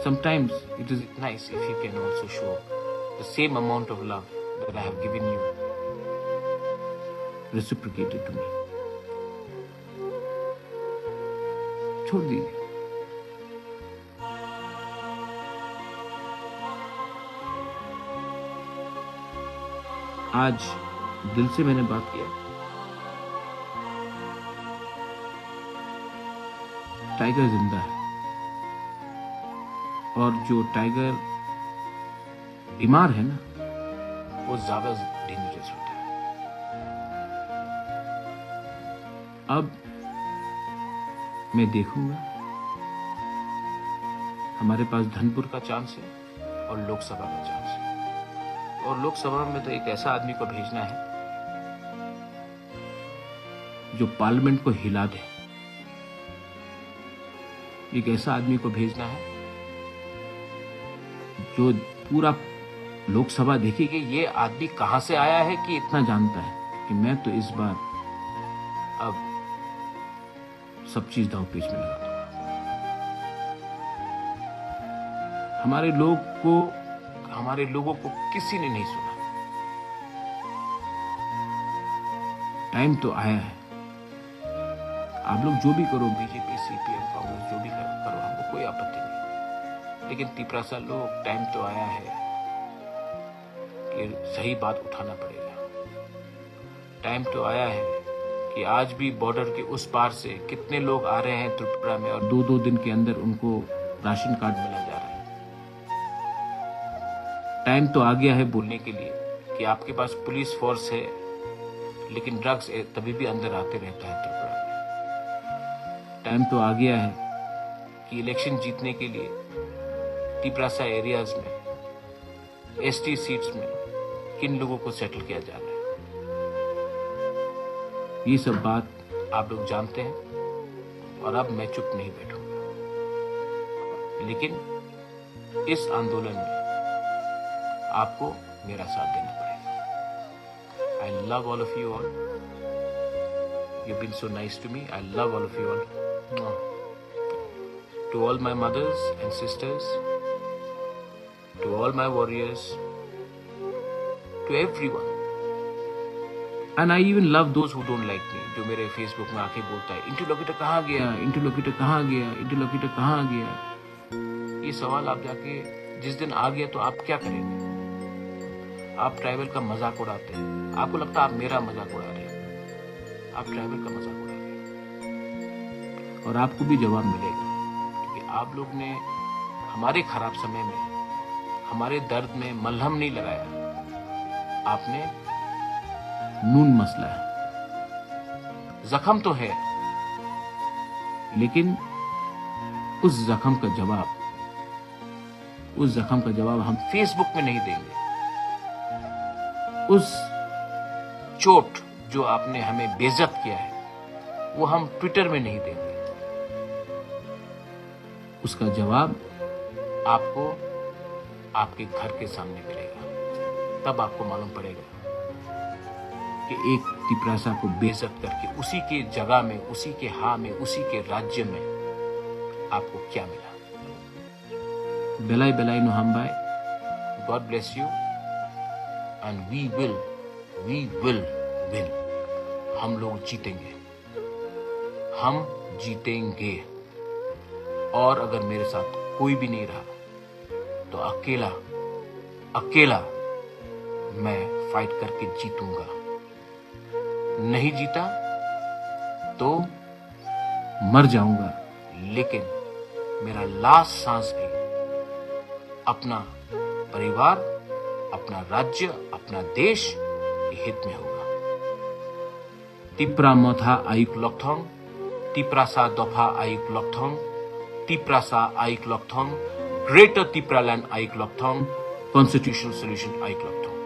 Sometimes it is nice if you can also show the same amount of love that I have given you reciprocated to me. छोड़ दीजिए. आज दिल से मैंने बात किया. टाइगर जिंदा है और जो टाइगर बीमार है ना, वो ज्यादा डेंजरस होता है. अब मैं देखूंगा. हमारे पास धनपुर का चांस है और लोकसभा का चांस है. और लोकसभा में तो एक ऐसा आदमी को भेजना है जो पार्लियामेंट को हिला दे. एक ऐसा आदमी को भेजना है जो पूरा लोकसभा देखेगी ये आदमी कहां से आया है कि इतना जानता है कि मैं तो इस बार अब सब चीज दांवपेच में लगा दूंगा. हमारे लोगों को किसी ने नहीं सुना. टाइम तो आया है. आप लोग जो भी करो, बीजेपी, सीपीएम, कांग्रेस, जो भी करो, हमको कोई आपत्ति नहीं. लेकिन तिपरासा लोग, टाइम तो आया है कि सही बात उठाना पड़ेगा. टाइम तो आया है कि आज भी बॉर्डर के उस पार से कितने लोग आ रहे हैं त्रिपुरा में और 2-2 दिन के अंदर उनको राशन कार्ड मिला जा रहा है. टाइम तो आ गया है बोलने के लिए कि आपके पास पुलिस फोर्स है लेकिन ड्रग्स तभी भी अंदर आते रहता है त्रिपुरा में. टाइम तो आ गया है कि इलेक्शन जीतने के लिए तिपरासा एरियाज में, एसटी सीट्स में किन लोगों को सेटल किया जा रहा है. ये सब बात आप लोग जानते हैं और अब मैं चुप नहीं बैठूंगा. लेकिन इस आंदोलन में आपको मेरा साथ देना पड़ेगा. I love all of you all. You've been so nice to me. I love all of you all. To all my mothers and sisters, to all my warriors, to everyone. And I even love those who don't like me. जो मेरे Facebook में आके बोलता है interlocutor कहाँ गया, interlocutor कहाँ गया, इंटरलोक्यूटर कहाँ गया. ये सवाल आप जाके जिस दिन आ गया तो आप क्या करेंगे. आप ट्राइबल का मजाक उड़ाते हैं. आपको लगता है आप मेरा मजाक उड़ा रहे हैं. आप ट्राइबल का मजाक उड़ा रहे हैं और आपको भी जवाब मिलेगा क्योंकि आप लोग ने हमारे खराब समय में, हमारे दर्द में मलहम नहीं लगाया. आपने नून मसला है. जख्म तो है लेकिन उस जख्म का जवाब हम फेसबुक में नहीं देंगे. उस चोट जो आपने हमें बेइज्जत किया है वो हम ट्विटर में नहीं देंगे. उसका जवाब आपको आपके घर के सामने मिलेगा. तब आपको मालूम पड़ेगा कि एक तिपरासा को बेइज्जत करके उसी के जगह में, उसी के हाँ में, उसी के राज्य में आपको क्या मिला. बेलाई बेलाई नो हम भाई. God bless you and we will win. हम लोग जीतेंगे. और अगर मेरे साथ कोई भी नहीं रहा तो अकेला मैं फाइट करके जीतूंगा. नहीं जीता तो मर जाऊंगा. लेकिन मेरा लास्ट सांस भी अपना परिवार, अपना राज्य, अपना देश के हित में होगा. तिप्रा मोथा आयुक लॉकथोंग, तिप्रासा दफा आयुक लॉकथोंग, तिप्रासा आयुक लॉकथोंग, ग्रेटर तिप्रालैंड आयुक लॉकथोंग, कॉन्स्टिट्यूशनल सॉल्यूशन आयुक लॉकथोंग.